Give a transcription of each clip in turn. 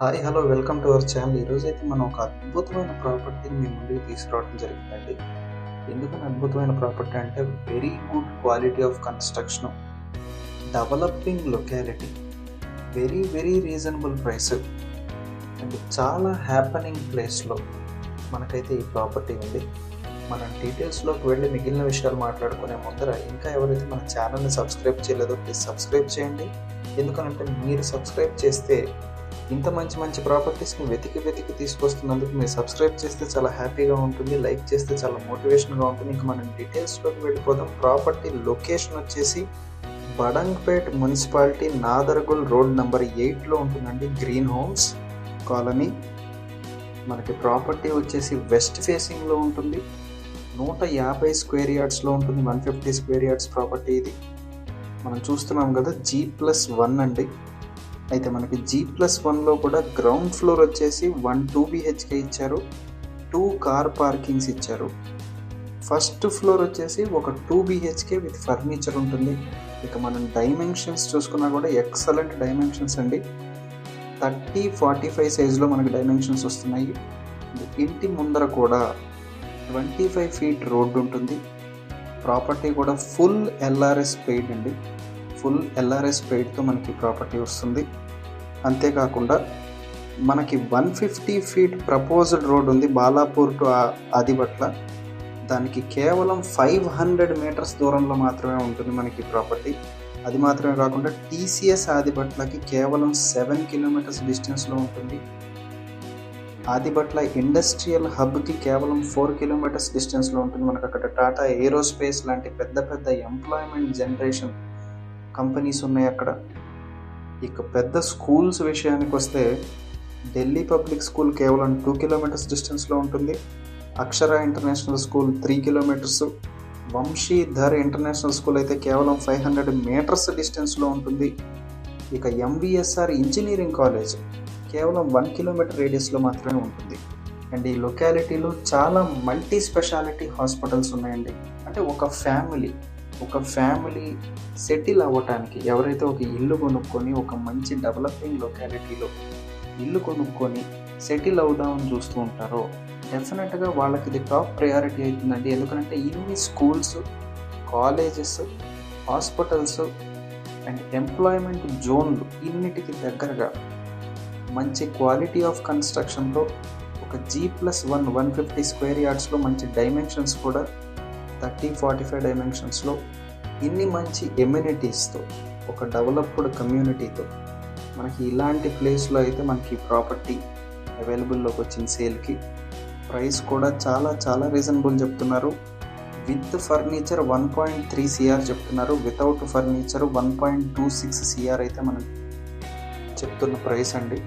Hi hello welcome to our channel. ఈరోజైతే మనం ఒక అద్భుతమైన ప్రాపర్టీని మీ ముందుకు తీసుకురావడం జరిగిందండి. ఎందుకని అద్భుతమైన ప్రాపర్టీ అంటే very good quality of construction, developing locality, very very reasonable price and చాలా హ్యాపనింగ్ ప్లేస్లో మనకైతే ఈ ప్రాపర్టీ ఉంది. మనం డీటెయిల్స్లోకి వెళ్ళి మిగిలిన విషయాలు మాట్లాడుకునే ముందర ఇంకా ఎవరైతే మన ఛానల్ని సబ్స్క్రైబ్ చేయలేదో ప్లీజ్ సబ్స్క్రైబ్ చేయండి. ఎందుకనంటే మీరు సబ్స్క్రైబ్ చేస్తే ఇంత మంచి మంచి ప్రాపర్టీస్ని వెతికి తీసుకొస్తున్నందుకు మీరు సబ్స్క్రైబ్ చేస్తే చాలా హ్యాపీగా ఉంటుంది, లైక్ చేస్తే చాలా మోటివేషన్గా ఉంటుంది. ఇంకా మనం డీటెయిల్స్లోకి వెళ్ళిపోదాం. ప్రాపర్టీ లొకేషన్ వచ్చేసి Badangpet municipality, Nadergul road number 8లో ఉంటుందండి. Green homes colony. మనకి ప్రాపర్టీ వచ్చేసి వెస్ట్ ఫేసింగ్లో ఉంటుంది. 150 స్క్వేర్ యార్డ్స్లో ఉంటుంది. 150 స్క్వేర్ యార్డ్స్ ప్రాపర్టీ ఇది. మనం చూస్తున్నాం కదా G+1 అండి. అయితే మనకి G+1లో కూడా గ్రౌండ్ ఫ్లోర్ వచ్చేసి 2 BHK ఇచ్చారు, 2 కార్ పార్కింగ్స్ ఇచ్చారు. ఫస్ట్ ఫ్లోర్ వచ్చేసి ఒక 2 BHK విత్ ఫర్నిచర్ ఉంటుంది. ఇక మనం డైమెన్షన్స్ చూసుకున్నా కూడా ఎక్సలెంట్ డైమెన్షన్స్ అండి. 30-45 సైజులో మనకి డైమెన్షన్స్ వస్తున్నాయి. ఇంటి ముందర కూడా 25 ఫీట్ రోడ్డు ఉంటుంది. ప్రాపర్టీ కూడా ఫుల్ LRS పెయిడ్ అండి. ఫుల్ LRS పెయిడ్తో మనకి ప్రాపర్టీ వస్తుంది. అంతేకాకుండా మనకి 150 ఫీట్ ప్రపోజల్ రోడ్ ఉంది బాలాపూర్ టు ఆదిబట్ల. దానికి కేవలం 500 మీటర్స్ దూరంలో మాత్రమే ఉంటుంది మనకి ప్రాపర్టీ. అది మాత్రమే కాకుండా TCS ఆదిబట్లకి కేవలం 7 కిలోమీటర్స్ డిస్టెన్స్లో ఉంటుంది. ఆదిబట్ల ఇండస్ట్రియల్ హబ్కి కేవలం 4 కిలోమీటర్స్ డిస్టెన్స్లో ఉంటుంది. మనకు అక్కడ టాటా ఏరోస్పేస్ లాంటి పెద్ద పెద్ద ఎంప్లాయ్మెంట్ జనరేషన్ కంపెనీస్ ఉన్నాయి అక్కడ. ఇక పెద్ద స్కూల్స్ విషయానికి వస్తే ఢిల్లీ పబ్లిక్ స్కూల్ కేవలం 2 కిలోమీటర్స్ డిస్టెన్స్లో ఉంటుంది. Akshara international school 3 kilometres. Vamshidhar international school అయితే కేవలం 500 మీటర్స్ డిస్టెన్స్లో ఉంటుంది. ఇక MVSR ఇంజనీరింగ్ కాలేజ్ కేవలం 1 కిలోమీటర్ రేడియస్లో మాత్రమే ఉంటుంది. అండ్ ఈ లొకాలిటీలో చాలా మల్టీ స్పెషాలిటీ హాస్పిటల్స్ ఉన్నాయండి. అంటే ఒక ఫ్యామిలీ సెటిల్ అవ్వటానికి ఎవరైతే ఒక ఇల్లు కొనుక్కొని ఒక మంచి డెవలపింగ్ లొకాలిటీలో ఇల్లు కొనుక్కొని సెటిల్ అవుదామని చూస్తూ ఉంటారో డెఫినెట్గా వాళ్ళకి ఇది టాప్ ప్రయారిటీ అవుతుందండి. ఎందుకంటే ఇన్ని schools, colleges, hospitals and employment జోన్లు ఇన్నిటికి దగ్గరగా మంచి క్వాలిటీ ఆఫ్ కన్స్ట్రక్షన్తో ఒక G+1 150 స్క్వేర్ యార్డ్స్లో మంచి డైమెన్షన్స్ కూడా 30-45 డైమెన్షన్స్లో ఇన్ని మంచి ఎమ్యూనిటీస్తో ఒక డెవలప్డ్ కమ్యూనిటీతో మనకి ఇలాంటి ప్లేస్లో అయితే మనకి ప్రాపర్టీ అవైలబుల్లోకి వచ్చింది సేల్కి. ప్రైస్ కూడా చాలా చాలా రీజనబుల్ చెప్తున్నారు. విత్ ఫర్నిచర్ 1.3 CR చెప్తున్నారు. వితౌట్ ఫర్నిచర్ 1.26 CR అయితే మనం చెప్తున్న ప్రైస్ అండి.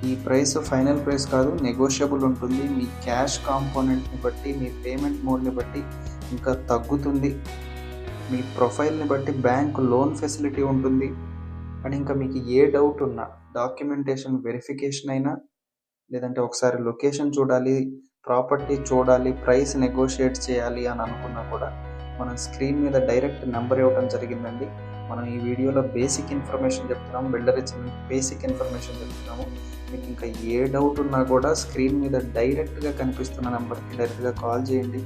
ఈ ప్రైస్ ఫైనల్ ప్రైస్ కాదు, నెగోషియబుల్ ఉంటుంది. మీ క్యాష్ కాంపోనెంట్ని బట్టి, మీ పేమెంట్ మోడ్ని బట్టి ఇంకా తగ్గుతుంది. మీ ప్రొఫైల్ని బట్టి బ్యాంక్ లోన్ ఫెసిలిటీ ఉంటుంది. అండ్ ఇంకా మీకు ఏ డౌట్ ఉన్నా, డాక్యుమెంటేషన్ వెరిఫికేషన్ అయినా, లేదంటే ఒకసారి లొకేషన్ చూడాలి, ప్రాపర్టీ చూడాలి, ప్రైస్ నెగోషియేట్ చేయాలి అని అనుకున్నా కూడా మనం స్క్రీన్ మీద డైరెక్ట్ నెంబర్ ఇవ్వడం జరిగిందండి. మనం ఈ వీడియోలో బేసిక్ ఇన్ఫర్మేషన్ చెప్తున్నాము, బిల్డర్ ఇచ్చిన బేసిక్ ఇన్ఫర్మేషన్ చెప్తున్నాము. మీకు ఇంకా ఏ డౌట్ ఉన్నా కూడా స్క్రీన్ మీద డైరెక్ట్గా కనిపిస్తున్న నెంబర్కి డైరెక్ట్గా కాల్ చేయండి.